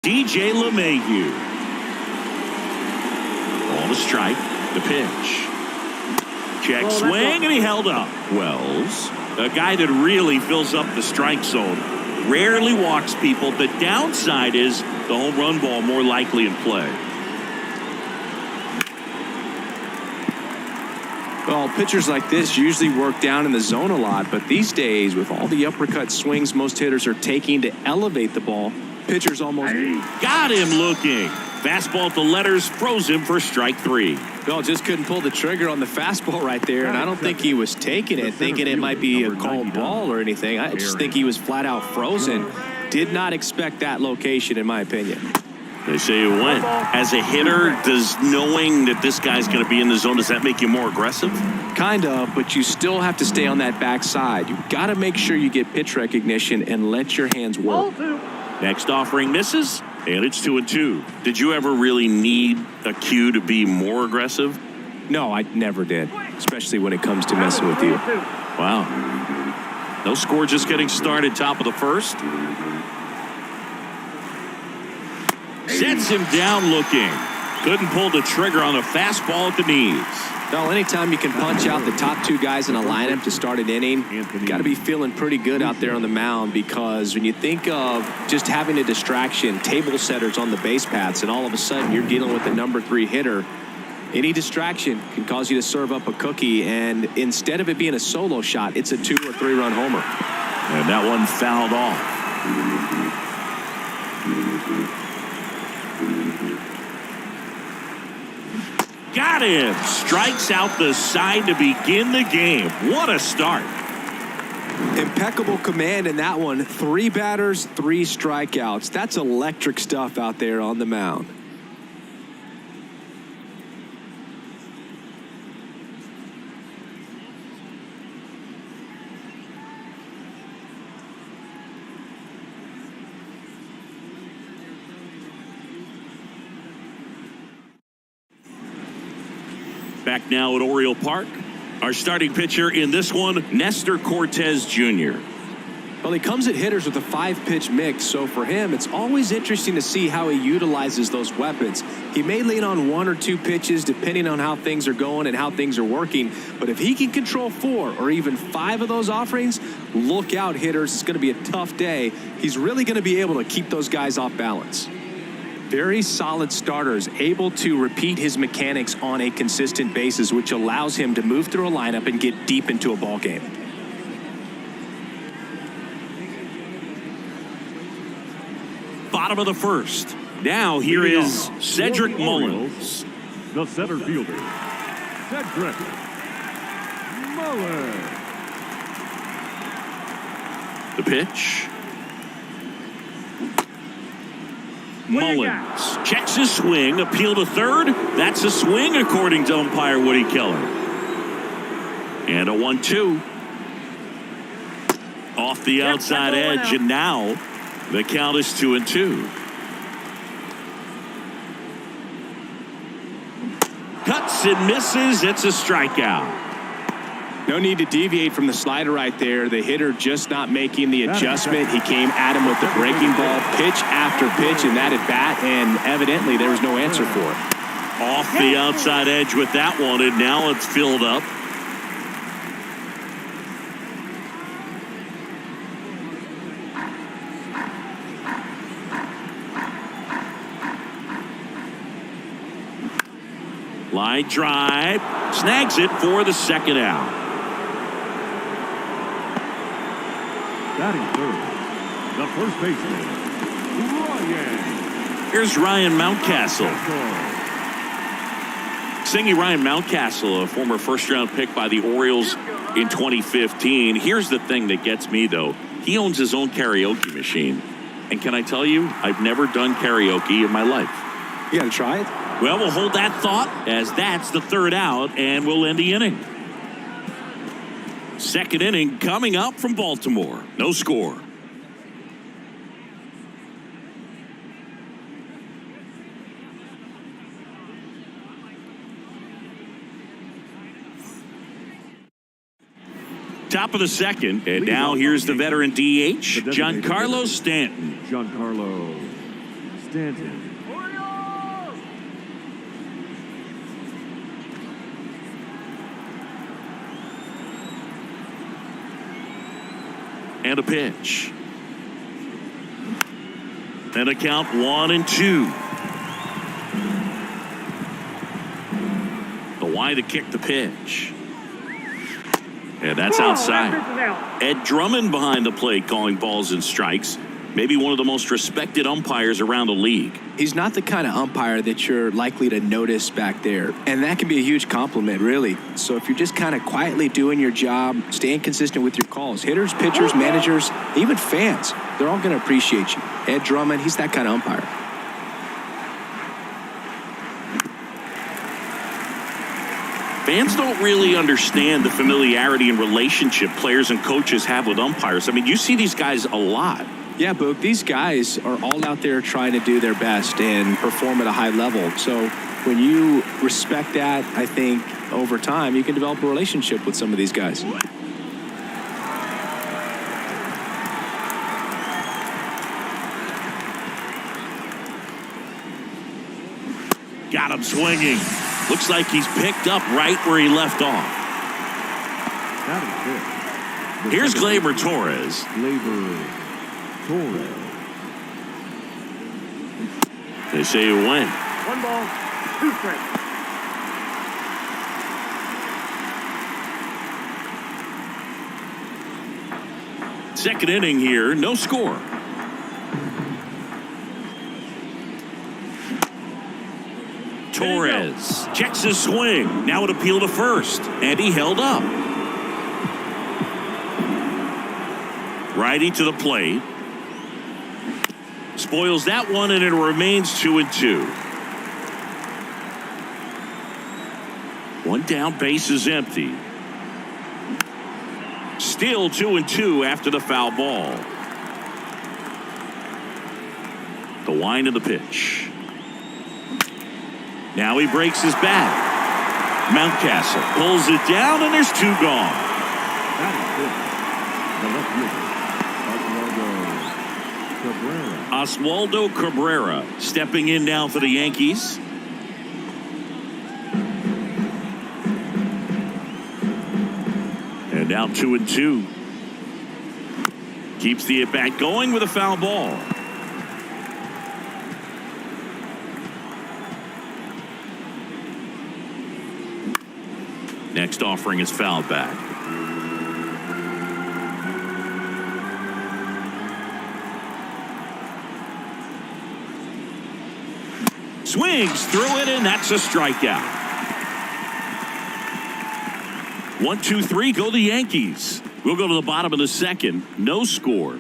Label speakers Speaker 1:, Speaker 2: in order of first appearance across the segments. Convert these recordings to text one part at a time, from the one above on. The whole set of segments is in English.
Speaker 1: DJ LeMahieu. Ball to strike. The pitch. Check swing, and he held up. Wells, a guy that really fills up the strike zone. Rarely walks people. The downside is the home run ball more likely in play.
Speaker 2: Well, pitchers like this usually work down in the zone a lot, but these days, with all the uppercut swings most hitters are taking to elevate the ball, pitchers almost
Speaker 1: got him looking. Fastball to letters, froze him for strike 3.
Speaker 2: Well, just couldn't pull the trigger on the fastball right there, and I don't think he was taking it, thinking it might be a called ball or anything. I just think he was flat out frozen. Did not expect that location, in my opinion.
Speaker 1: They say it went. As a hitter, does knowing that this guy's going to be in the zone, does that make you more aggressive?
Speaker 2: Kind of, but you still have to stay on that backside. You've got to make sure you get pitch recognition and let your hands work.
Speaker 1: Next offering misses, and it's 2-2. Did you ever really need a cue to be more aggressive?
Speaker 2: No, I never did, especially when it comes to messing with you.
Speaker 1: Wow. No score, just getting started, top of the first. Sets him down looking. Couldn't pull the trigger on a fastball at the knees.
Speaker 2: Well, anytime you can punch out the top two guys in a lineup to start an inning, you've got to be feeling pretty good out there on the mound, because when you think of just having a distraction, table setters on the base paths, and all of a sudden you're dealing with the number 3 hitter, any distraction can cause you to serve up a cookie, and instead of it being a solo shot, it's a 2 or 3 run homer.
Speaker 1: And that one fouled off. Got him. Strikes out the side to begin the game. What a start.
Speaker 2: Impeccable command in that one. 3 batters, 3 strikeouts. That's electric stuff out there on the mound.
Speaker 1: Back now at Oriole Park. Our starting pitcher in this one, Nestor Cortez Jr.
Speaker 2: Well, he comes at hitters with a 5-pitch mix, so for him, it's always interesting to see how he utilizes those weapons. He may lean on 1 or 2 pitches depending on how things are going and how things are working, but if he can control 4 or even 5 of those offerings, look out, hitters. It's going to be a tough day. He's really going to be able to keep those guys off balance. Very solid starters, able to repeat his mechanics on a consistent basis, which allows him to move through a lineup and get deep into a ball game.
Speaker 1: Bottom of the first. Now here is Cedric Mullins.
Speaker 3: The center fielder, Cedric Mullins.
Speaker 1: The pitch. Mullins checks his swing, appeal to third. That's a swing according to umpire Woody Keller. And a 1-2. Off the outside edge, and now the count is 2-2. Cuts and misses. It's a strikeout.
Speaker 2: No need to deviate from the slider right there. The hitter just not making the adjustment. He came at him with the breaking ball, pitch after pitch, and that at bat, and evidently there was no answer for it.
Speaker 1: Off the outside edge with that one, and now it's filled up. Line drive, snags it for the second out.
Speaker 3: Batting third, the first baseman, Ryan.
Speaker 1: Here's Ryan Mountcastle. Singing Ryan Mountcastle, a former first-round pick by the Orioles in 2015. Here's the thing that gets me, though. He owns his own karaoke machine. And can I tell you, I've never done karaoke in my life.
Speaker 2: You got to try it?
Speaker 1: Well, we'll hold that thought, as that's the third out, and we'll end the inning. Second inning coming up from Baltimore. No score. Top of the second, and now here's the veteran DH, Giancarlo Stanton.
Speaker 3: Giancarlo Stanton.
Speaker 1: And a pitch. And a count 1-2. The wide to kick the pitch. And that's outside. Ed Drummond behind the plate calling balls and strikes. Maybe one of the most respected umpires around the league.
Speaker 2: He's not the kind of umpire that you're likely to notice back there. And that can be a huge compliment, really. So if you're just kind of quietly doing your job, staying consistent with your calls, hitters, pitchers, managers, even fans, they're all going to appreciate you. Ed Drummond, he's that kind of umpire.
Speaker 1: Fans don't really understand the familiarity and relationship players and coaches have with umpires. I mean, you see these guys a lot.
Speaker 2: Yeah, Boog, these guys are all out there trying to do their best and perform at a high level. So when you respect that, I think over time you can develop a relationship with some of these guys.
Speaker 1: Got him swinging. Looks like he's picked up right where he left off.
Speaker 3: That is it.
Speaker 1: Here's Gleyber Torres.
Speaker 3: Gleyber Torres.
Speaker 1: They say he went.
Speaker 4: 1 ball, 2 strikes.
Speaker 1: Second inning here, no score. Torres checks his swing. Now it appealed to first, and he held up. Righty to the plate. Spoils that one, and it remains 2-2. One down, base is empty. Still 2-2 after the foul ball. The wind of the pitch. Now he breaks his bat. Mountcastle pulls it down, and there's 2 gone.
Speaker 3: That is it. The left fielder, Oswaldo Cabrera.
Speaker 1: Oswaldo Cabrera stepping in now for the Yankees. And now 2-2. Keeps the at-bat going with a foul ball. Next offering is fouled back. Swings through it, and that's a strikeout. 1-2-3, go the Yankees. We'll go to the bottom of the second. No score.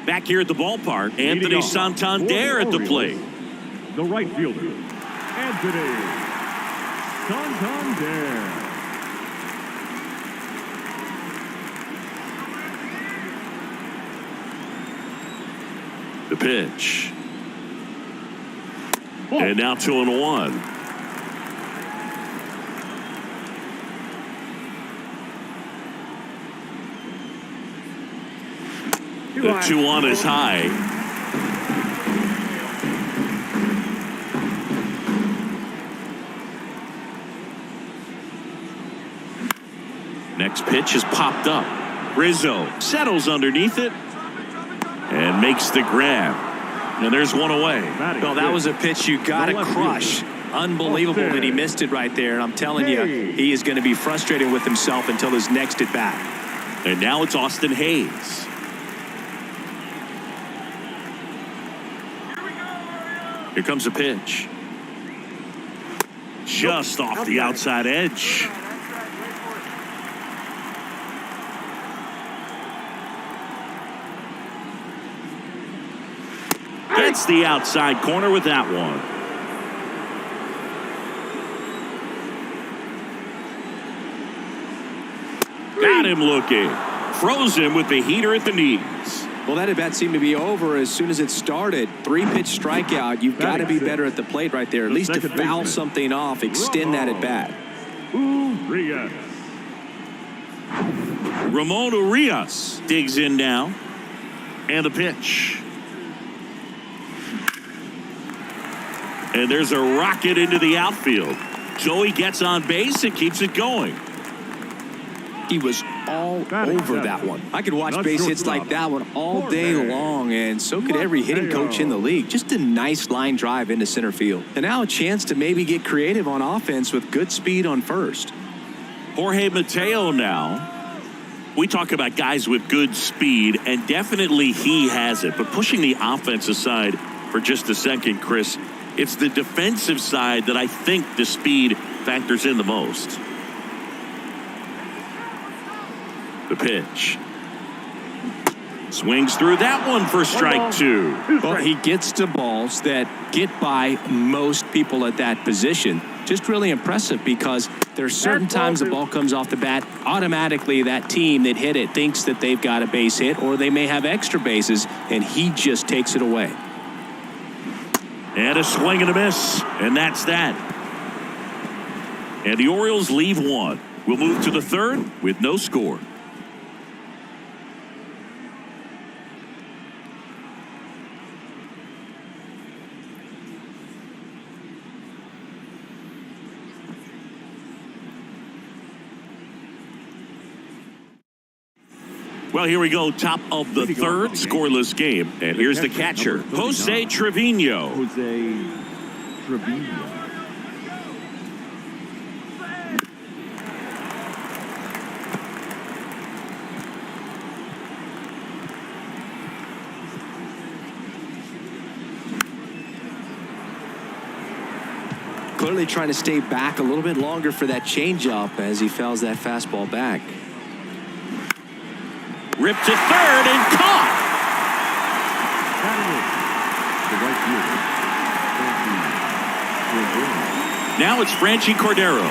Speaker 1: Back here at the ballpark, Anthony Santander at the plate.
Speaker 3: The right fielder, Anthony Santander.
Speaker 1: The pitch. And now 2-1. The 2-1 is high. Next pitch is popped up. Rizzo settles underneath it and makes the grab. And there's one away.
Speaker 2: Well, that was a pitch you got to crush. Unbelievable that he missed it right there. And I'm telling you, he is going to be frustrated with himself until his next at bat.
Speaker 1: And now it's Austin Hayes. Here comes a pitch. Just off the outside edge. Gets the outside corner with that one. Got him looking. Froze him with the heater at the knees.
Speaker 2: Well, that at-bat seemed to be over as soon as it started. 3-pitch strikeout. You've got to be better at the plate right there. At least to foul something off, extend that at-bat.
Speaker 3: Urias.
Speaker 1: Ramon Urias digs in now. And the pitch. And there's a rocket into the outfield. Joey gets on base and keeps it going.
Speaker 2: He was all over that one. I could watch base hits like that one all day long, and so could every hitting coach in the league. Just a nice line drive into center field. And now a chance to maybe get creative on offense with good speed on first.
Speaker 1: Jorge Mateo now. We talk about guys with good speed, and definitely he has it. But pushing the offense aside for just a second, Chris, it's the defensive side that I think the speed factors in the most. The pitch. Swings through that one for strike two.
Speaker 2: Well, he gets to balls that get by most people at that position. Just really impressive because there's certain times the ball comes off the bat, automatically that team that hit it thinks that they've got a base hit or they may have extra bases, and he just takes it away.
Speaker 1: And a swing and a miss, and that's that. And the Orioles leave one. We'll move to the third with no score. Well, here we go. Top of the third, scoreless game. And here's the catcher, Jose Trevino.
Speaker 3: Jose Trevino.
Speaker 2: Clearly trying to stay back a little bit longer for that changeup as he fouls that fastball back.
Speaker 1: Ripped to third and caught. Now it's Franchi Cordero.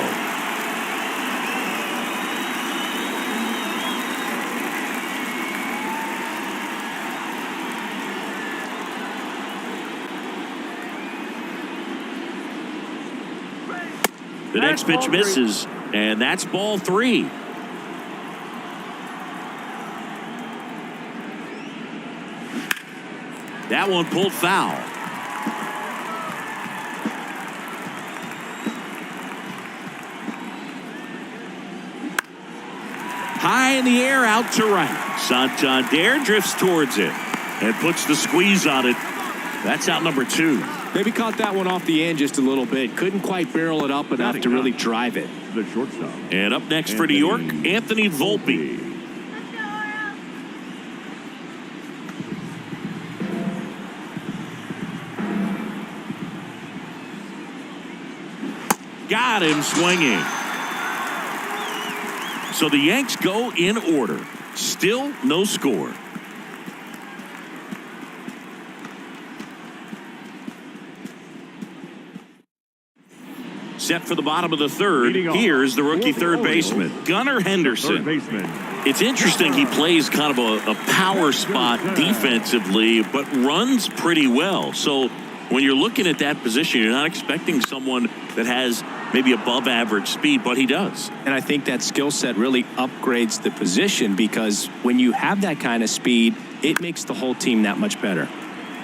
Speaker 1: The next pitch misses, and that's ball three. That one pulled foul. High in the air, out to right. Santander drifts towards it and puts the squeeze on it. That's out number two.
Speaker 2: Maybe caught that one off the end just a little bit. Couldn't quite barrel it up enough to really drive it.
Speaker 3: The shortstop.
Speaker 1: And up next for New York, Anthony Volpe. Got him swinging. So the Yanks go in order. Still no score. Set for the bottom of the third. Here's the rookie third baseman, Gunnar Henderson. It's interesting, he plays kind of a power spot defensively, but runs pretty well. So when you're looking at that position, you're not expecting someone that has maybe above average speed, but he does.
Speaker 2: And I think that skill set really upgrades the position because when you have that kind of speed, it makes the whole team that much better.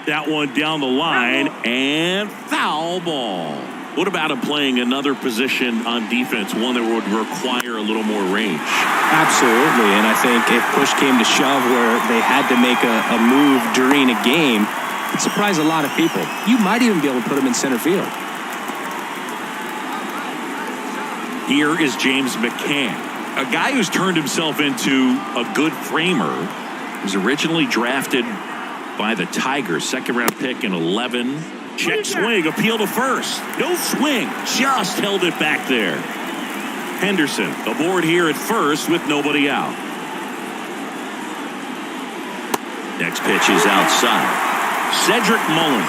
Speaker 1: That one down the line and foul ball. What about him playing another position on defense, one that would require a little more range?
Speaker 2: Absolutely, and I think if push came to shove where they had to make a move during a game, it'd surprise a lot of people. You might even be able to put him in center field.
Speaker 1: Here is James McCann, a guy who's turned himself into a good framer. He was originally drafted by the Tigers, second-round pick in 11. Check swing, appeal to first. No swing, just held it back there. Henderson aboard here at first with nobody out. Next pitch is outside. Cedric Mullins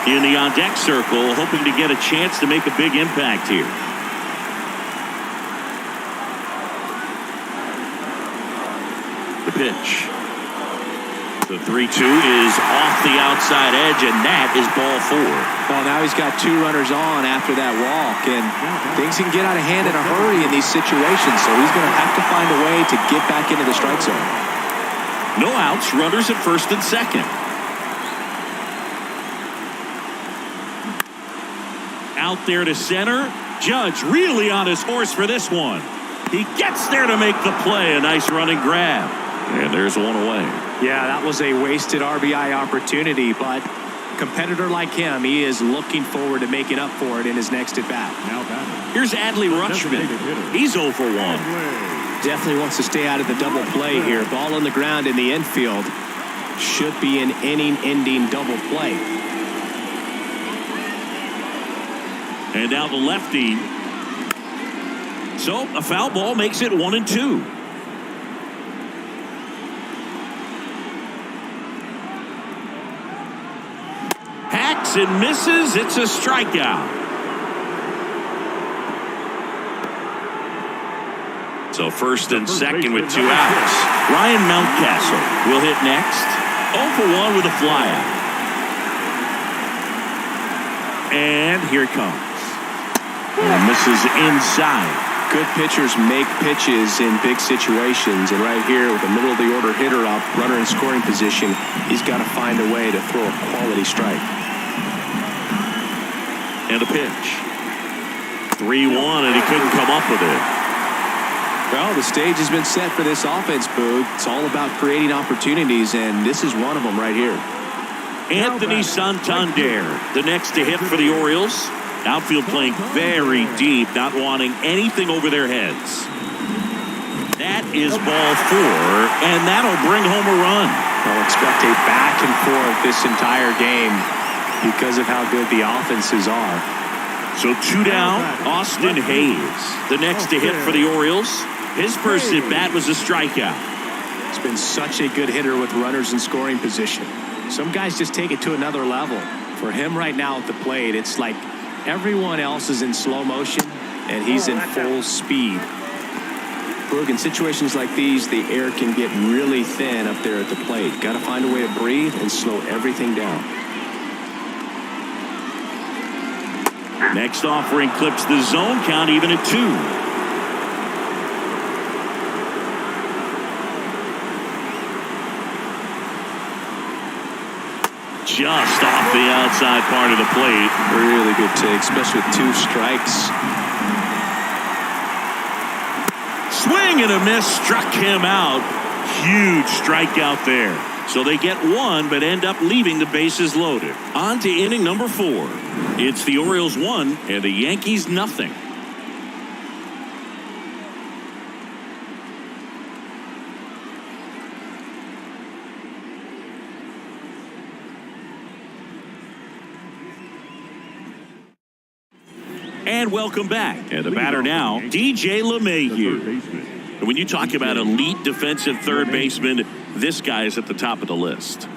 Speaker 1: in the on-deck circle, hoping to get a chance to make a big impact here. The pitch. The 3-2 is off the outside edge, and that is ball four.
Speaker 2: Well, now he's got two runners on after that walk, and things can get out of hand in a hurry in these situations, so he's going to have to find a way to get back into the strike zone.
Speaker 1: No outs, runners at first and second. Out there to center. Judge really on his horse for this one. He gets there to make the play. A nice running grab. And there's one away.
Speaker 2: Yeah, that was a wasted RBI opportunity, but a competitor like him, he is looking forward to making up for it in his next at-bat.
Speaker 3: Now batting.
Speaker 1: Here's Adley Rutschman. He's 0 for 1.
Speaker 2: Definitely wants to stay out of the double play here. Ball on the ground in the infield. Should be an inning-ending double play.
Speaker 1: And now the lefty. So a foul ball makes it 1-2. Hacks and misses. It's a strikeout. So first and second with 2 outs. Ryan Mountcastle will hit next. 0 for 1 with a flyout. And here it comes. And misses inside.
Speaker 2: Good pitchers make pitches in big situations, and right here with a middle of the order hitter up, runner in scoring position, he's got to find a way to throw a quality strike.
Speaker 1: And a pitch. 3-1, and he couldn't come up with it.
Speaker 2: Well, the stage has been set for this offense, Boog. It's all about creating opportunities, and this is one of them right here.
Speaker 1: Anthony Santander, the next to hit for the Orioles. Outfield playing very deep, not wanting anything over their heads. That is ball 4, and that'll bring home a run.
Speaker 2: I'll expect a back and forth this entire game because of how good the offenses are.
Speaker 1: So 2 down, Austin Hayes, the next to hit for the Orioles. His first at bat was a strikeout.
Speaker 2: He's been such a good hitter with runners in scoring position. Some guys just take it to another level. For him right now at the plate, it's like everyone else is in slow motion, and he's in full speed. Boog, in situations like these, the air can get really thin up there at the plate. Got to find a way to breathe and slow everything down.
Speaker 1: Next offering clips the zone count even at 2. Just off the outside part of the plate.
Speaker 2: Really good take, especially with 2 strikes.
Speaker 1: Swing and a miss, struck him out. Huge strikeout there. So they get 1, but end up leaving the bases loaded. On to inning number 4. It's the Orioles 1 and the Yankees nothing. And welcome back. And the batter now, DJ LeMahieu. And when you talk about elite defensive third baseman, this guy is at the top of the list.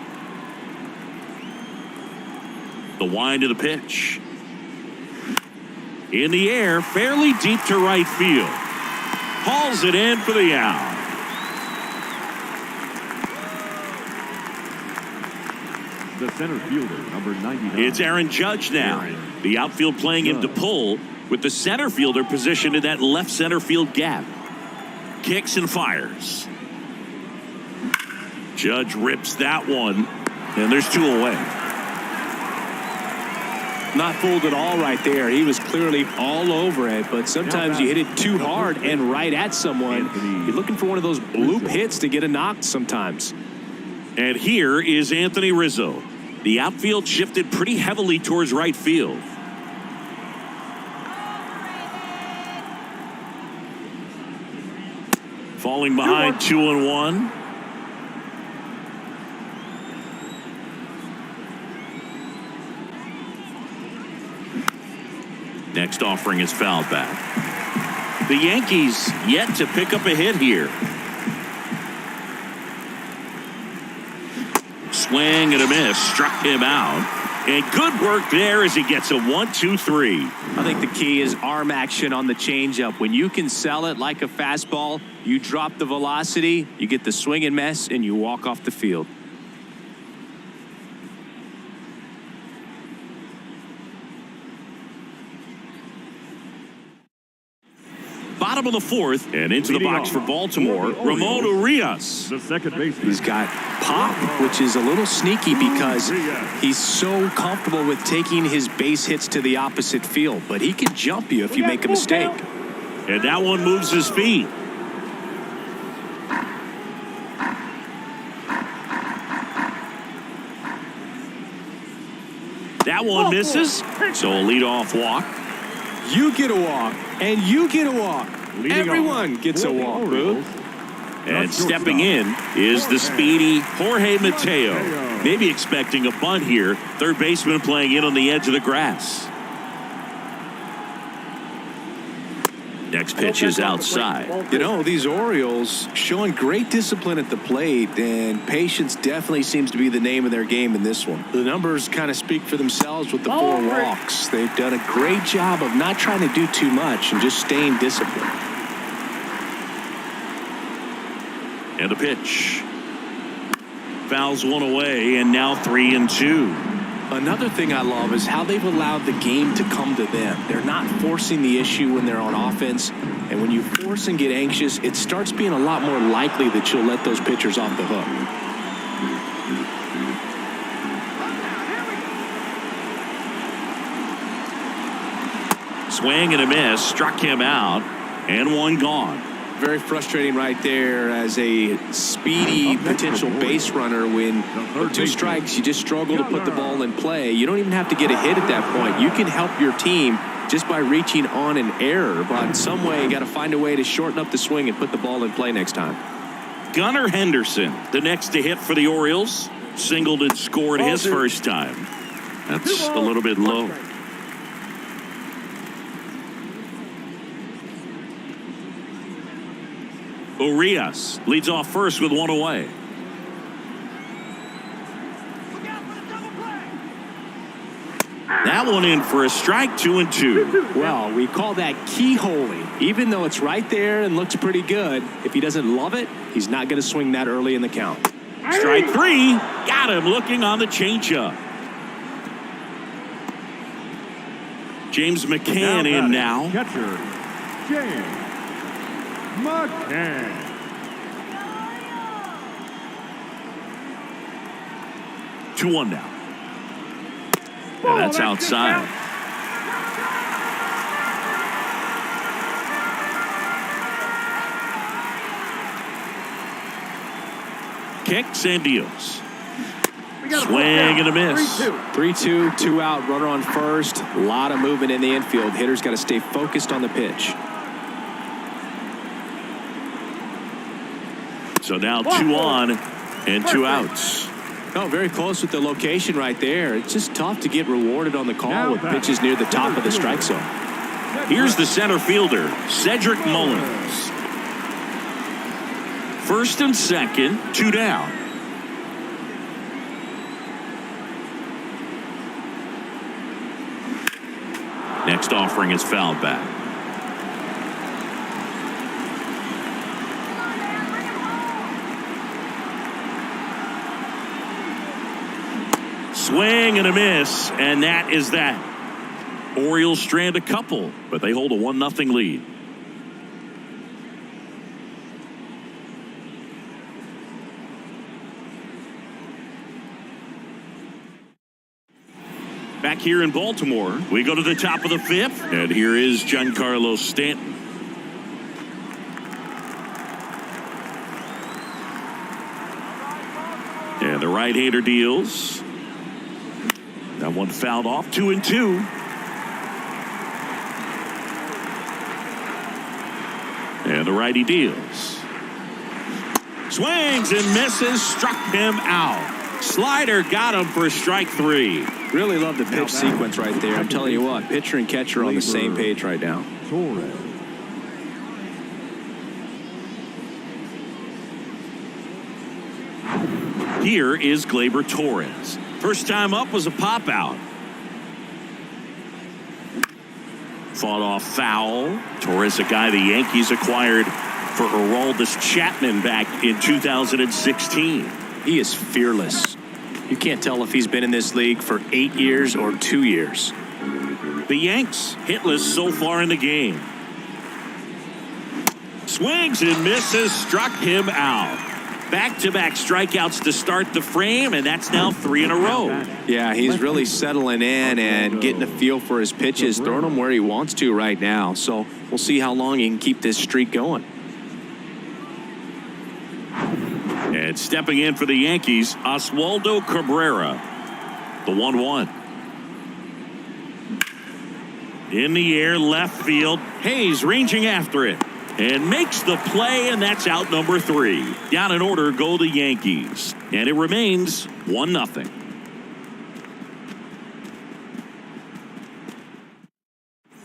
Speaker 1: The wind of the pitch. In the air, fairly deep to right field. Hauls it in for the out.
Speaker 3: The center fielder, number 99.
Speaker 1: It's Aaron Judge now. The outfield playing him to pull, with the center fielder positioned in that left center field gap. Kicks and fires. Judge rips that one, and there's 2 away.
Speaker 2: Not fooled at all right there. He was clearly all over it, but sometimes you hit it too hard and right at someone. You're looking for one of those bloop hits to get a knock sometimes.
Speaker 1: And here is Anthony Rizzo. The outfield shifted pretty heavily towards right field. Falling behind 2-1. Next offering is fouled back. The Yankees yet to pick up a hit here. Swing and a miss, struck him out. And good work there as he gets a 1-2-3.
Speaker 2: I think the key is arm action on the changeup. When you can sell it like a fastball, you drop the velocity, you get the swing and miss, and you walk off the field.
Speaker 1: bottom of the fourth, and into the box for Baltimore, Ramon Urias.
Speaker 3: The second baseman.
Speaker 2: He's got pop, which is a little sneaky because he's so comfortable with taking his base hits to the opposite field. But he can jump you if you make a mistake.
Speaker 1: And that one moves his feet. That one misses, so a leadoff walk.
Speaker 2: You get a walk, and you get a walk.
Speaker 3: Leading
Speaker 2: Everyone
Speaker 3: off
Speaker 2: gets a
Speaker 3: for the
Speaker 2: walk,
Speaker 3: Orioles.
Speaker 2: Boo.
Speaker 1: And stepping in is the speedy Jorge Mateo. Maybe expecting a bunt here. Third baseman playing in on the edge of the grass. Next pitch is outside.
Speaker 2: You know, these Orioles showing great discipline at the plate, and patience definitely seems to be the name of their game in this one. The numbers kind of speak for themselves with the 4 walks. They've done a great job of not trying to do too much and just staying disciplined.
Speaker 1: And a pitch. Fouls one away, and now 3-2.
Speaker 2: Another thing I love is how they've allowed the game to come to them. They're not forcing the issue when they're on offense. And when you force and get anxious, it starts being a lot more likely that you'll let those pitchers off the hook.
Speaker 1: Swing and a miss. Struck him out. And one gone.
Speaker 2: Very frustrating right there as a speedy potential base runner when with 2 strikes, you just struggle to put the ball in play. You don't even have to get a hit at that point. You can help your team just by reaching on an error. But in some way, you got to find a way to shorten up the swing and put the ball in play next time.
Speaker 1: Gunnar Henderson, the next to hit for the Orioles. Singled and scored his first time. That's a little bit low. Urias leads off first with 1 away. That one in for a strike, 2-2.
Speaker 2: Well, we call that keyholing. Even though it's right there and looks pretty good, if he doesn't love it, he's not going to swing that early in the count.
Speaker 1: Strike 3. Got him looking on the changeup. James McCann in now.
Speaker 3: Catcher, James McCann.
Speaker 1: 2-1 now. And that's outside. Kicks and deals. Swing and a miss.
Speaker 2: 3-2, 2 out, runner on first. A lot of movement in the infield. Hitter's got to stay focused on the pitch.
Speaker 1: So now 2 on and 2 outs.
Speaker 2: Oh, very close with the location right there. It's just tough to get rewarded on the call with pitches near the top of the strike zone.
Speaker 1: Here's the center fielder, Cedric Mullins. First and second, 2 down. Next offering is fouled back. Swing and a miss, and that is that. Orioles strand a couple, but they hold a 1-0 lead. Back here in Baltimore, we go to the top of the 5th, and here is Giancarlo Stanton. And the right-hander deals. That one fouled off, 2-2. And the righty deals. Swings and misses, struck him out. Slider got him for strike 3.
Speaker 2: Really love the pitch sequence right there. I'm telling you what, pitcher and catcher on the same page right now.
Speaker 3: Torres.
Speaker 1: Here is Gleyber Torres. First time up was a pop out. Fought off foul. Torres, a guy the Yankees acquired for Aroldis Chapman back in 2016.
Speaker 2: He is fearless. You can't tell if he's been in this league for 8 years or 2 years.
Speaker 1: The Yanks hitless so far in the game. Swings and misses, struck him out. Back-to-back strikeouts to start the frame, and that's now 3 in a row.
Speaker 2: Yeah, he's really settling in and getting a feel for his pitches, throwing them where he wants to right now. So we'll see how long he can keep this streak going.
Speaker 1: And stepping in for the Yankees, Oswaldo Cabrera, the 1-1. In the air, left field. Hayes ranging after it. And makes the play, and that's out number 3. Down in order go the Yankees. And it remains 1-0.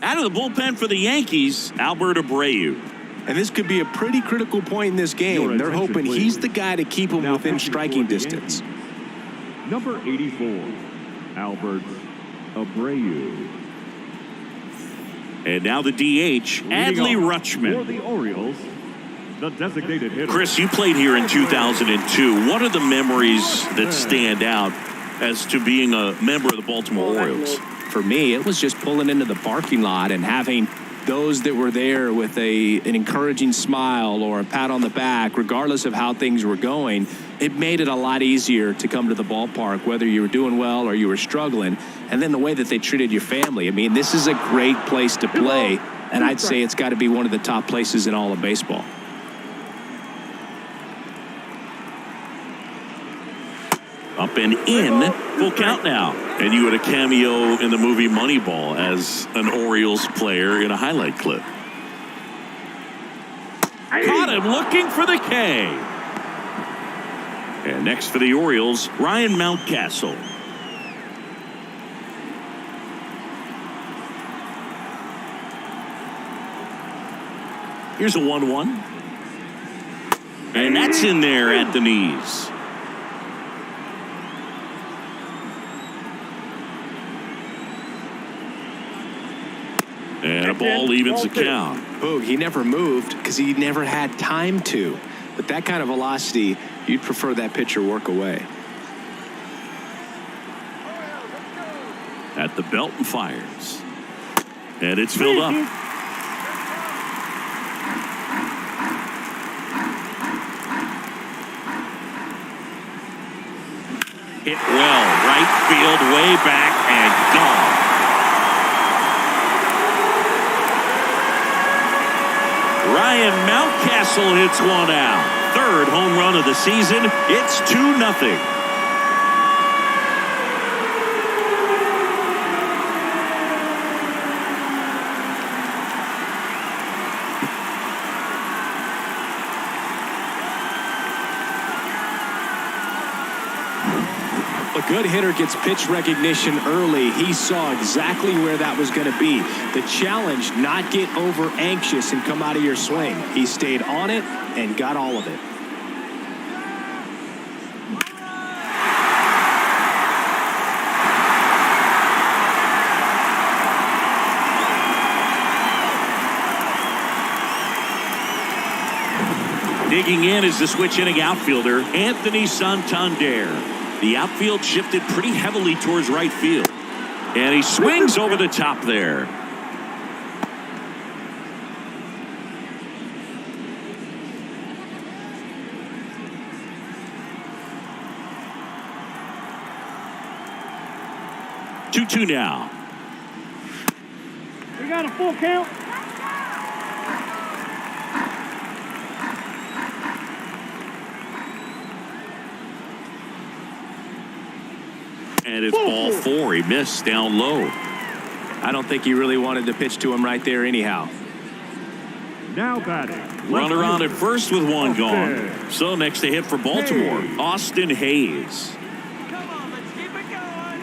Speaker 1: Out of the bullpen for the Yankees, Albert Abreu.
Speaker 2: And this could be a pretty critical point in this game. They're hoping he's the guy to keep them within striking distance.
Speaker 3: Number 84, Albert Abreu.
Speaker 1: And now the DH, Adley Rutschman.
Speaker 3: For the Orioles, the designated hitter.
Speaker 1: Chris, you played here in 2002. What are the memories that stand out as to being a member of the Baltimore Orioles?
Speaker 2: For me, it was just pulling into the parking lot and having those that were there with an encouraging smile or a pat on the back, regardless of how things were going. It made it a lot easier to come to the ballpark, whether you were doing well or you were struggling. And then the way that they treated your family. I mean, this is a great place to play, and I'd say it's got to be one of the top places in all of baseball.
Speaker 1: Up and in, full count now. And you had a cameo in the movie Moneyball as an Orioles player in a highlight clip. Caught him looking for the K. And next for the Orioles, Ryan Mountcastle. Here's a 1-1. And that's in there at the knees. And a ball evens the count.
Speaker 2: Oh, he never moved because he never had time to. With that kind of velocity, you'd prefer that pitcher work away.
Speaker 1: At the belt and fires. And it's filled up. Hit well, right field, way back, and gone. Ryan Mountcastle hits one out. Third home run of the season. It's 2-0.
Speaker 2: A good hitter gets pitch recognition early. He saw exactly where that was going to be. The challenge, not get over anxious and come out of your swing. He stayed on it and got all of it.
Speaker 1: Digging in is the switch inning outfielder, Anthony Santander. The outfield shifted pretty heavily towards right field. And he swings over the top there. Two now.
Speaker 4: We got a full count.
Speaker 1: And it's ball 4. He missed down low.
Speaker 2: I don't think he really wanted to pitch to him right there anyhow.
Speaker 3: Now batting.
Speaker 1: Runner on at first with one gone. So next to hit for Baltimore, Austin Hayes.
Speaker 4: Come on, let's keep it going.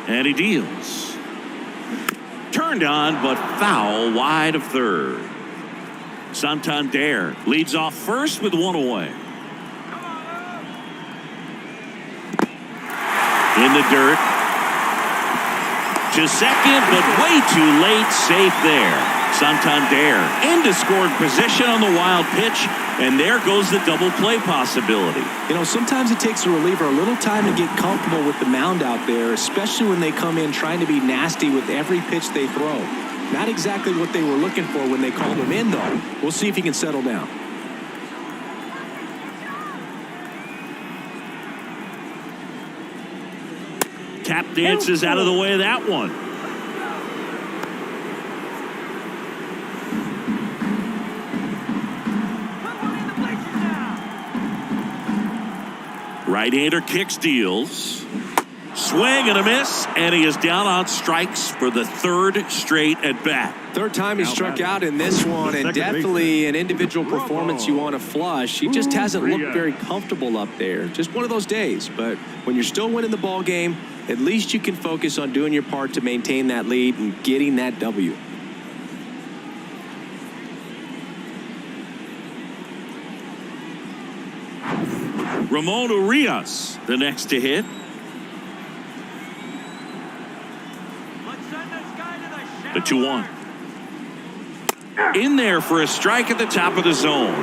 Speaker 1: And he deals. Turned on, but foul wide of third. Santander leads off first with one away. In the dirt. To second, but way too late. Safe there. Santander into scoring position on the wild pitch, And there goes the double play possibility.
Speaker 2: You know, sometimes it takes a reliever a little time to get comfortable with the mound out there, especially when they come in trying to be nasty with every pitch they throw. Not exactly what they were looking for when they called him in, though. We'll see if he can settle down.
Speaker 1: Tap dances out of the way of that one. Right-hander kicks, deals. Swing and a miss, and he is down on strikes for the third straight at bat.
Speaker 2: Third time he struck out in this one, and definitely an individual performance you want to flush. He just hasn't looked very comfortable up there. Just one of those days. But when you're still winning the ball game, at least you can focus on doing your part to maintain that lead and getting that W.
Speaker 1: Ramon Urias, the next to hit. The 2-1. In there for a strike at the top of the zone.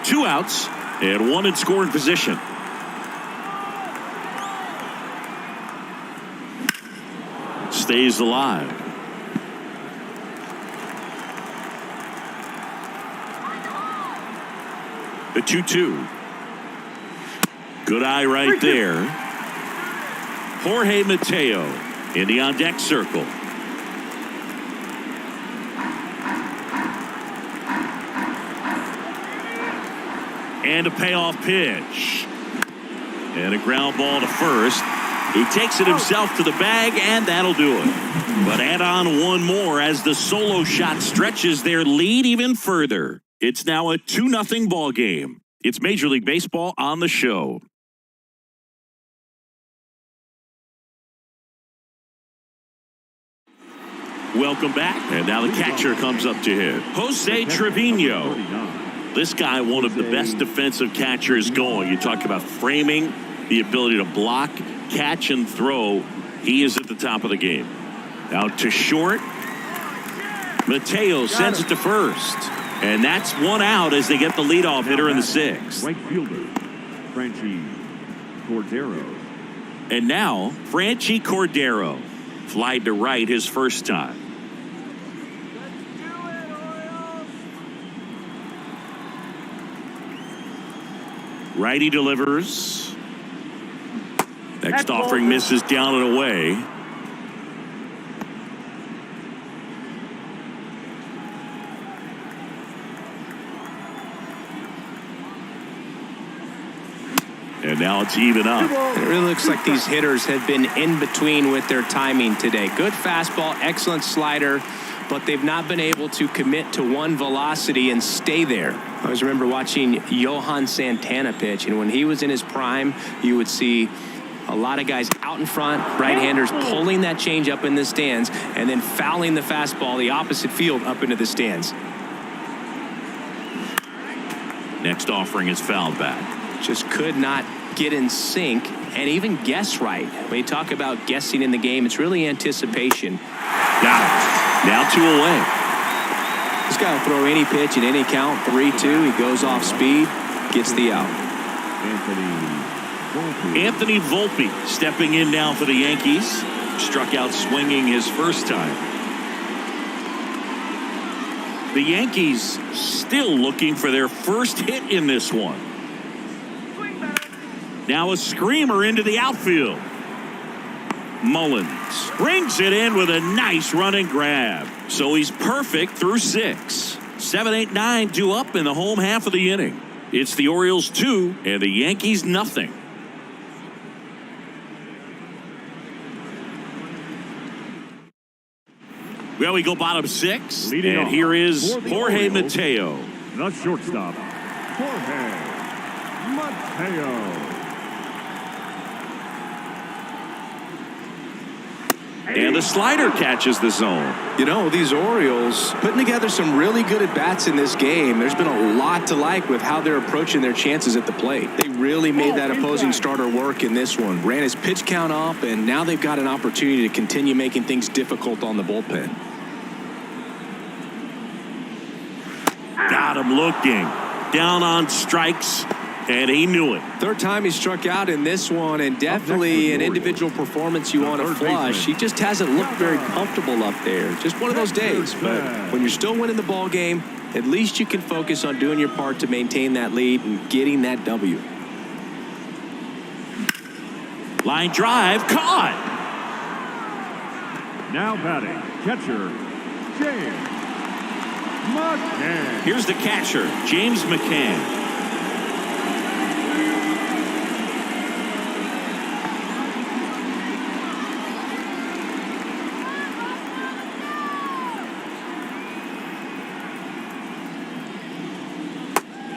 Speaker 1: Two outs and one in scoring position. Stays alive. The 2-2. Good eye right there. Jorge Mateo in the on-deck circle. And a payoff pitch. And a ground ball to first. He takes it himself to the bag, and that'll do it. But add on one more as the solo shot stretches their lead even further. It's now a 2-0 ball game. It's Major League Baseball on the show. Welcome back. And now the catcher comes up to hit. Jose Trevino. This guy, one of the best defensive catchers going. You talk about framing, the ability to block, catch, and throw. He is at the top of the game. Out to short. Mateo sends it to first. And that's one out as they get the leadoff hitter in the sixth.
Speaker 3: Right fielder, Franchi Cordero.
Speaker 1: And now, Franchi Cordero. Flied to right his first time. Righty delivers. Next offering misses down and away. And now it's even up.
Speaker 2: It really looks like these hitters have been in between with their timing today. Good fastball, excellent slider, but they've not been able to commit to one velocity and stay there. I always remember watching Johan Santana pitch, and when he was in his prime, you would see a lot of guys out in front, right-handers pulling that change up in the stands and then fouling the fastball the opposite field up into the stands.
Speaker 1: Next offering is fouled back.
Speaker 2: Just could not get in sync and even guess right. When you talk about guessing in the game, it's really anticipation.
Speaker 1: Now 2 away.
Speaker 2: This guy will throw any pitch at any count. 3-2. He goes off speed, gets the out.
Speaker 1: Anthony Volpe stepping in now for the Yankees. Struck out swinging his first time. The Yankees still looking for their first hit in this one. Now a screamer into the outfield. Mullins brings it in with a nice running grab. So he's perfect through 6. 7, 8, 9 due up in the home half of the inning. It's the Orioles 2 and the Yankees nothing. Well, we go bottom 6.
Speaker 3: Leading
Speaker 1: and
Speaker 3: off
Speaker 1: here is
Speaker 3: for the
Speaker 1: Jorge
Speaker 3: Orioles,
Speaker 1: Mateo.
Speaker 3: The shortstop, Jorge Mateo.
Speaker 1: And the slider catches the zone.
Speaker 2: You know, these Orioles putting together some really good at-bats in this game. There's been a lot to like with how they're approaching their chances at the plate. They really made that opposing starter work in this one. Ran his pitch count up, and now they've got an opportunity to continue making things difficult on the bullpen.
Speaker 1: Got him looking. Down on strikes, and he knew it.
Speaker 2: Third time he struck out in this one, and definitely an individual performance you want to flush. He just hasn't looked very comfortable up there. Just one of those days. But when you're still winning the ball game, at least you can focus on doing your part to maintain that lead and getting that W.
Speaker 1: Line drive, caught.
Speaker 3: Now batting, catcher, James McCann.
Speaker 1: Here's the catcher, James McCann.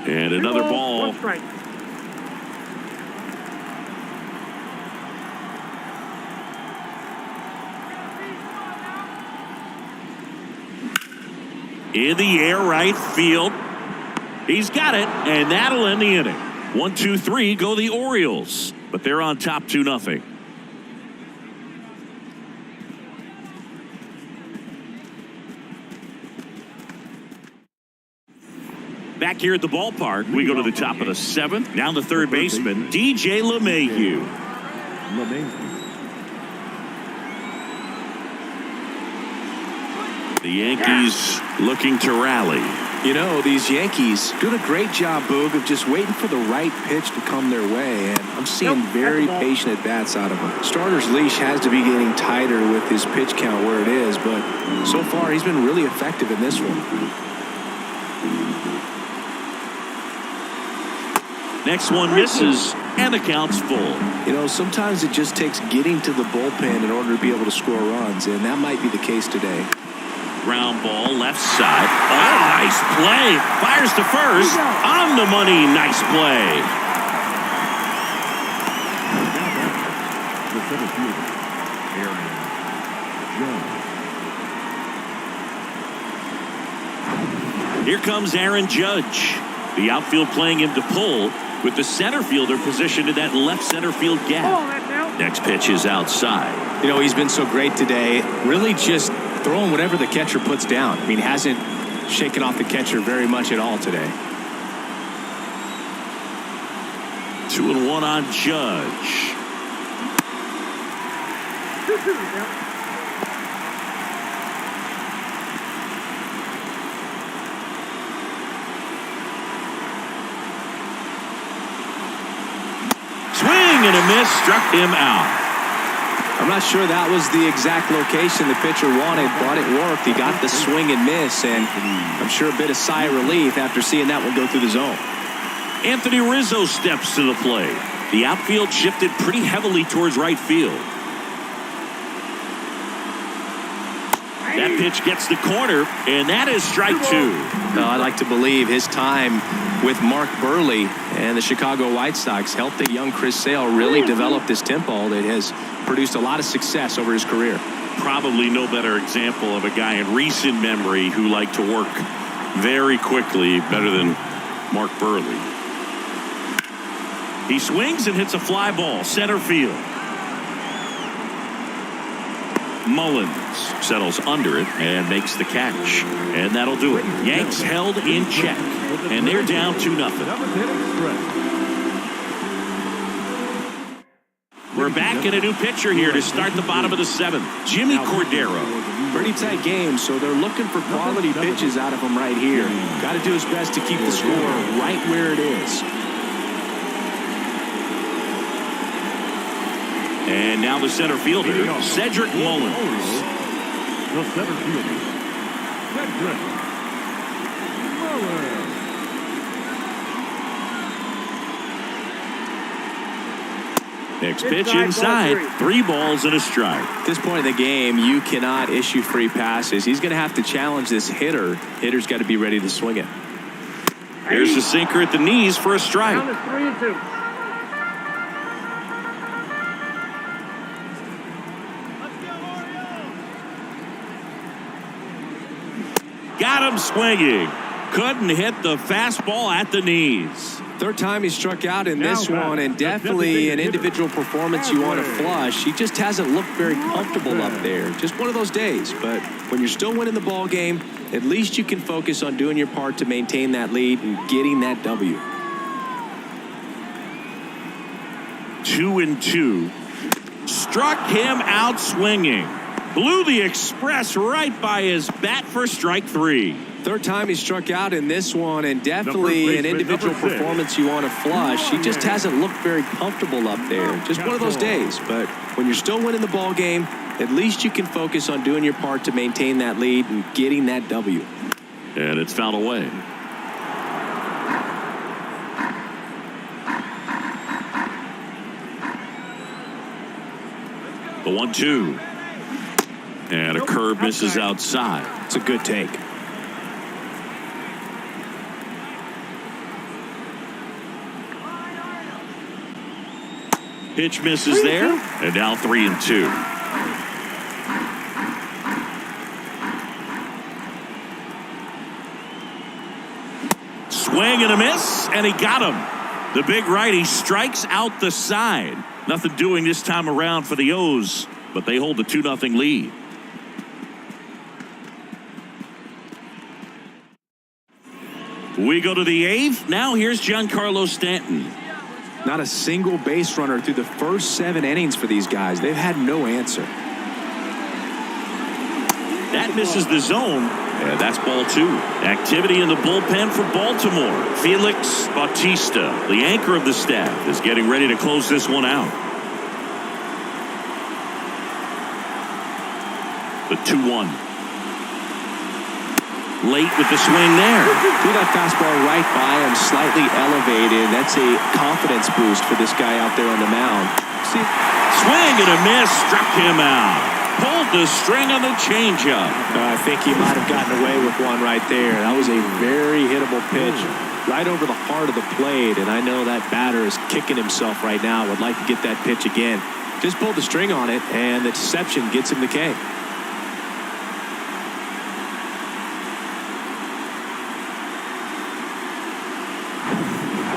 Speaker 1: And another ball. In the air, right field. He's got it, and that'll end the inning. 1, 2, 3, go the Orioles. But they're on top 2-0. Back here at the ballpark, we go to the top of the 7th. Now the third baseman, DJ LeMahieu. The Yankees looking to rally.
Speaker 2: You know, these Yankees doing a great job, Boog, of just waiting for the right pitch to come their way, and I'm seeing very patient at-bats out of him. Starter's leash has to be getting tighter with his pitch count where it is, but so far he's been really effective in this one.
Speaker 1: Next one misses, and the count's full.
Speaker 2: You know, sometimes it just takes getting to the bullpen in order to be able to score runs, and that might be the case today.
Speaker 1: Ground ball, left side. Oh, nice play. Fires to first. On the money, nice play.
Speaker 3: The center fielder, Aaron Judge.
Speaker 1: Here comes Aaron Judge. The outfield playing him to pull, with the center fielder positioned in that left center field gap. Next pitch is outside.
Speaker 2: You know, he's been so great today. Really just throwing whatever the catcher puts down. I mean, hasn't shaken off the catcher very much at all today.
Speaker 1: 2-1 on Judge. Swing and a miss, struck him out.
Speaker 2: I'm not sure that was the exact location the pitcher wanted, but it worked. He got the swing and miss, and I'm sure a bit of sigh of relief after seeing that one go through the zone.
Speaker 1: Anthony Rizzo steps to the plate. The outfield shifted pretty heavily towards right field. That pitch gets the corner, and that is strike 2.
Speaker 2: I like to believe his time with Mark Burley and the Chicago White Sox helped the young Chris Sale really develop this tempo that has produced a lot of success over his career.
Speaker 1: Probably no better example of a guy in recent memory who liked to work very quickly, better than Mark Burley. He swings and hits a fly ball, center field. Mullins settles under it and makes the catch. And that'll do it. Yanks held in check. And they're down 2-0. We're back in a new pitcher here to start the bottom of the 7th. Jimmy Cordero.
Speaker 2: Pretty tight game, so they're looking for quality pitches out of him right here. Got to do his best to keep the score right where it is.
Speaker 1: And now the center fielder, Cedric Mullins.
Speaker 3: The center fielder, Cedric Mullins.
Speaker 1: Next pitch inside, 3 balls and a strike.
Speaker 2: At this point in the game, you cannot issue free passes. He's going to have to challenge this hitter. Hitter's got to be ready to swing it.
Speaker 1: Here's the sinker at the knees for a strike.
Speaker 4: Count is 3-2.
Speaker 1: Got him swinging. Couldn't hit the fastball at the knees.
Speaker 2: Third time he struck out in
Speaker 3: Now
Speaker 2: this one, and definitely an individual performance you want to flush. He just hasn't looked very comfortable up there. Just one of those days. But when you're still winning the ball game, at least you can focus on doing your part to maintain that lead and getting that W.
Speaker 1: 2-2. Struck him out swinging. Blew the express right by his bat for strike 3.
Speaker 2: Third time he struck out in this one, and definitely an individual performance you want to flush. He just hasn't looked very comfortable up there. Just one of those days. But when you're still winning the ball game, at least you can focus on doing your part to maintain that lead and getting that W.
Speaker 1: And it's fouled away. The 1-2. And a curve misses outside.
Speaker 2: It's a good take.
Speaker 1: Pitch misses there. And now 3-2. Swing and a miss, and he got him. The big righty strikes out the side. Nothing doing this time around for the O's, but they hold the 2-0 lead. We go to the 8th. Now here's Giancarlo Stanton.
Speaker 2: Not a single base runner through the first 7 innings for these guys. They've had no answer.
Speaker 1: That misses the zone, and that's ball 2. Activity in the bullpen for Baltimore. Felix Bautista, the anchor of the staff, is getting ready to close this one out. The 2-1. Late with the swing there.
Speaker 2: Threw that fastball right by him, slightly elevated. That's a confidence boost for this guy out there on the mound.
Speaker 1: See, swing and a miss, struck him out. Pulled the string on the changeup.
Speaker 2: I think he might have gotten away with one right there. That was a very hittable pitch right over the heart of the plate, and I know that batter is kicking himself right now. Would like to get that pitch again. Just pulled the string on it, and the deception gets him the K.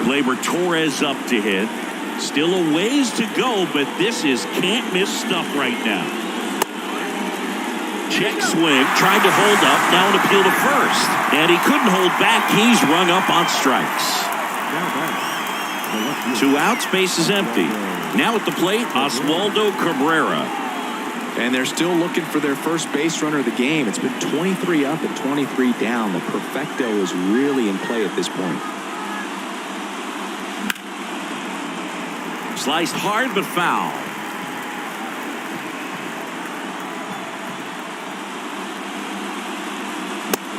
Speaker 1: Gleyber Torres up to hit. Still a ways to go, but this is can't miss stuff right now. Check swing, tried to hold up, now an appeal to first. And he couldn't hold back. He's rung up on strikes. 2 outs, base is empty. Now at the plate, Oswaldo Cabrera.
Speaker 2: And they're still looking for their first base runner of the game. It's been 23 up and 23 down. The perfecto is really in play at this point.
Speaker 1: Sliced hard but foul.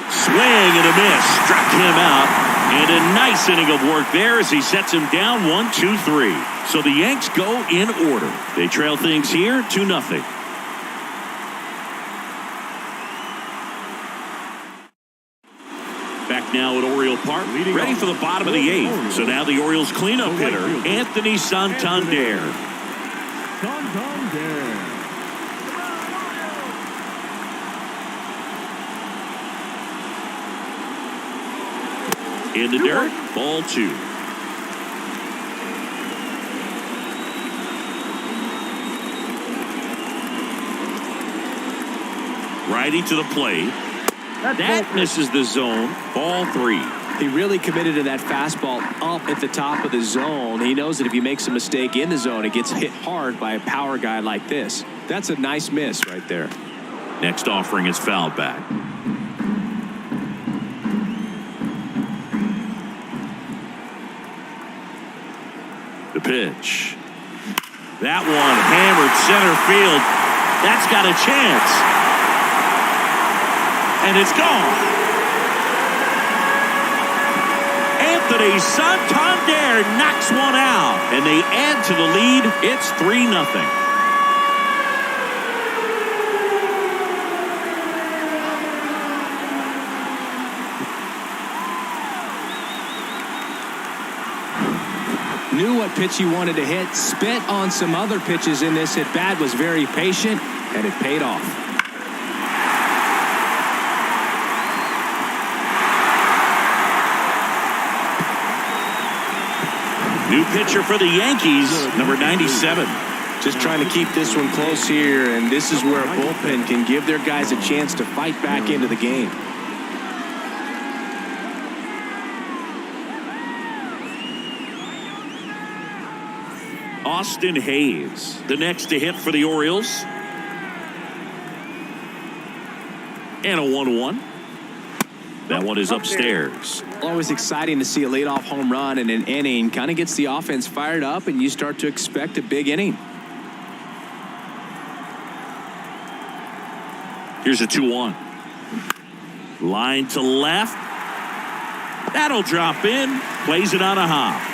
Speaker 1: Swing and a miss. Struck him out. And a nice inning of work there as he sets him down 1-2-3. So the Yanks go in order. They trail things here 2-0. Back now at Oriole Park, ready for the bottom of the 8th. So now the Orioles cleanup hitter, Anthony Santander. In the dirt, ball 2. Righty to the plate. That misses the zone. Ball 3.
Speaker 2: He really committed to that fastball up at the top of the zone. He knows that if he makes a mistake in the zone, it gets hit hard by a power guy like this. That's a nice miss right there.
Speaker 1: Next offering is fouled back. The pitch. That one hammered center field. That's got a chance. And it's gone. Anthony Santander knocks one out, and they add to the lead. It's 3-0.
Speaker 2: Knew what pitch he wanted to hit, spent on some other pitches in this at-bat, was very patient, and it paid off.
Speaker 1: New pitcher for the Yankees, number 97.
Speaker 2: Just trying to keep this one close here, and this is where a bullpen can give their guys a chance to fight back into the game.
Speaker 1: Austin Hayes, the next to hit for the Orioles. And a 1-1. That one is upstairs.
Speaker 2: Always exciting to see a leadoff home run in an inning. Kind of gets the offense fired up, and you start to expect a big inning.
Speaker 1: Here's a 2-1. Line to left. That'll drop in. Plays it on a hop.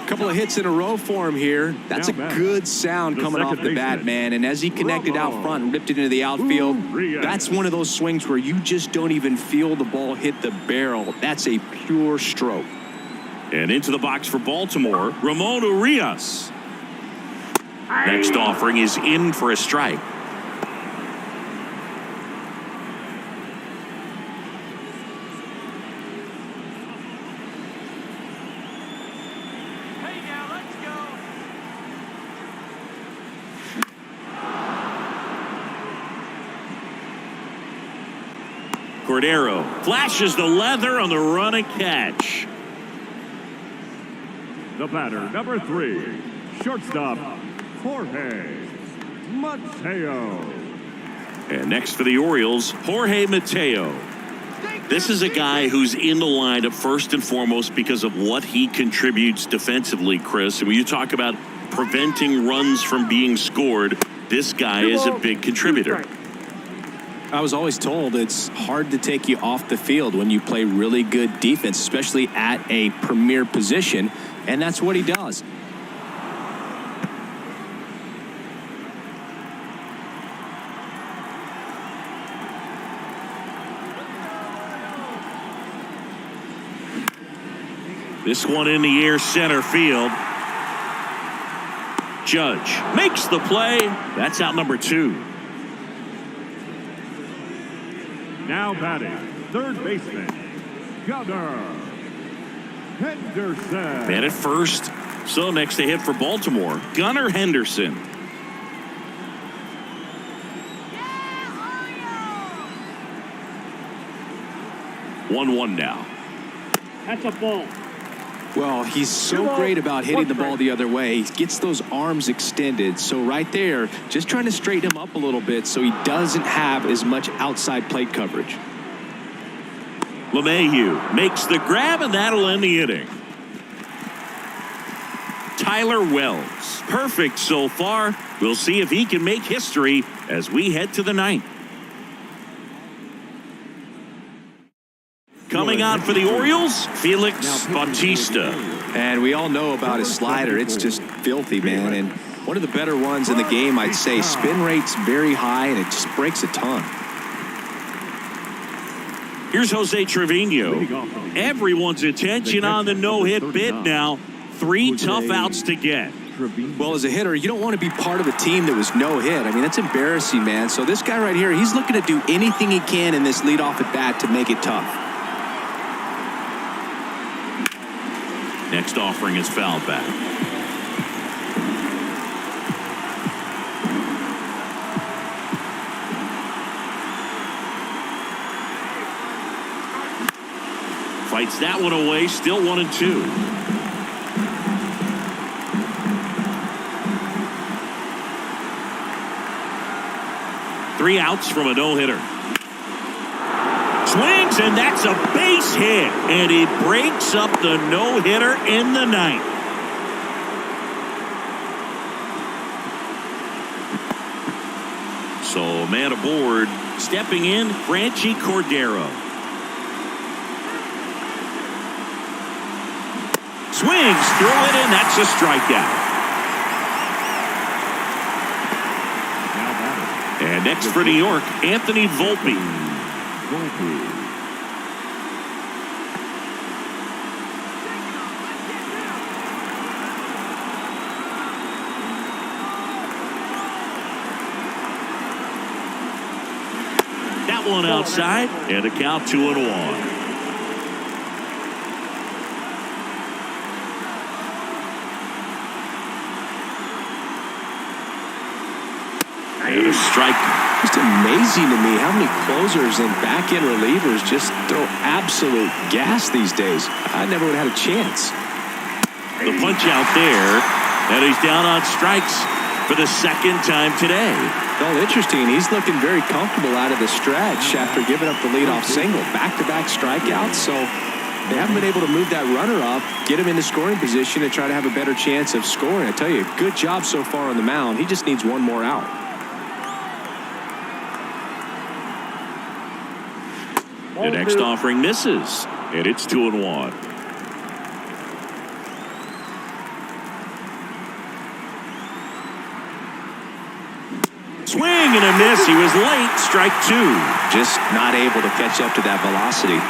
Speaker 2: Couple of hits in a row for him here. That's a good sound coming off the bat, man. And as he connected out front and ripped it into the outfield, that's one of those swings where you just don't even feel the ball hit the barrel. That's a pure stroke.
Speaker 1: And into the box for Baltimore, Ramon Urias. Next offering is in for a strike. Cordero flashes the leather on the run and catch.
Speaker 3: The batter, number 3, shortstop, Jorge Mateo.
Speaker 1: And next for the Orioles, Jorge Mateo. This is a guy who's in the lineup first and foremost because of what he contributes defensively, Chris. And when you talk about preventing runs from being scored, this guy is a big contributor.
Speaker 2: I was always told it's hard to take you off the field when you play really good defense, especially at a premier position, and that's what he does.
Speaker 1: This one in the air center field. Judge makes the play. That's out number 2.
Speaker 3: Now batting, third baseman, Gunnar Henderson.
Speaker 1: Man at first. So next to hit for Baltimore, Gunnar Henderson.
Speaker 4: Yeah,
Speaker 1: 1-1 now.
Speaker 4: that's a ball.
Speaker 2: Well, he's so great about hitting the ball the other way. He gets those arms extended. So right there, just trying to straighten him up a little bit so he doesn't have as much outside plate coverage.
Speaker 1: LeMahieu makes the grab, and that'll end the inning. Tyler Wells, perfect so far. We'll see if he can make history as we head to the 9th. Coming on for the Orioles, Felix Bautista.
Speaker 2: And we all know about his slider. It's just filthy, man. And one of the better ones in the game, I'd say. Spin rate's very high, and it just breaks a ton.
Speaker 1: Here's Jose Trevino. Everyone's attention on the no-hit bid now. 3 tough outs to get.
Speaker 2: Well, as a hitter, you don't want to be part of a team that was no hit. I mean, that's embarrassing, man. So this guy right here, he's looking to do anything he can in this leadoff at bat to make it tough.
Speaker 1: Next offering is fouled back. Fights that one away, still 1-2. Three outs from a no-hitter. Swings, and that's a base hit, and he breaks up the no-hitter in the 9th. So, man aboard, stepping in, Franchy Cordero. Swings through it, and that's a strikeout. And next for New York, Anthony Volpe. that one outside, and a count 2-1. And a strike.
Speaker 2: Just amazing to me how many closers and back-end relievers just throw absolute gas these days. I never would have had a chance.
Speaker 1: The punch out there, and he's down on strikes for the second time today.
Speaker 2: Well, interesting. He's looking very comfortable out of the stretch after giving up the leadoff single. Back-to-back strikeouts, so they haven't been able to move that runner up, get him into scoring position, and try to have a better chance of scoring. I tell you, good job so far on the mound. He just needs one more out.
Speaker 1: The next offering misses, and it's 2-1. Swing and a miss. He was late. Strike 2.
Speaker 2: Just not able to catch up to that velocity.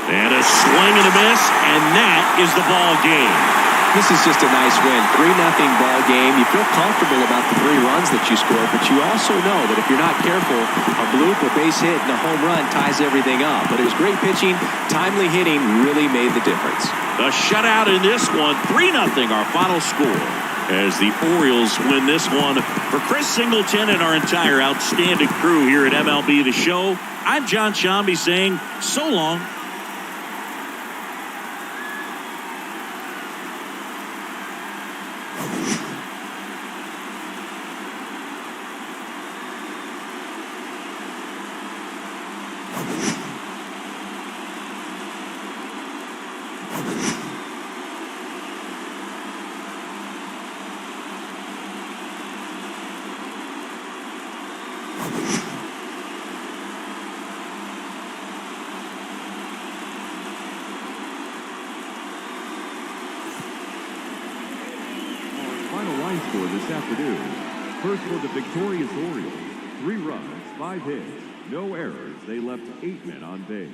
Speaker 1: And a swing and a miss, and that is the ball game.
Speaker 2: This is just a nice win. 3-0 ball game. You feel comfortable about the 3 runs that you scored, but you also know that if you're not careful, a bloop, a base hit, and a home run ties everything up. But it was great pitching. Timely hitting really made the difference.
Speaker 1: A shutout in this one. 3-0 our final score as the Orioles win this one. For Chris Singleton and our entire outstanding crew here at MLB The Show, I'm John Shambi saying so long.
Speaker 3: Score this afternoon. First for the victorious Orioles. 3 runs, 5 hits, no errors. They left 8 men on base.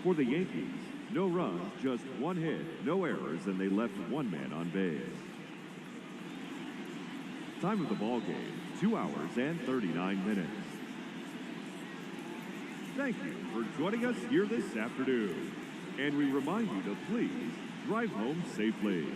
Speaker 3: For the Yankees, no runs, just 1 hit, no errors, and they left 1 man on base. Time of the ball game, 2 hours and 39 minutes. Thank you for joining us here this afternoon. And we remind you to please drive home safely.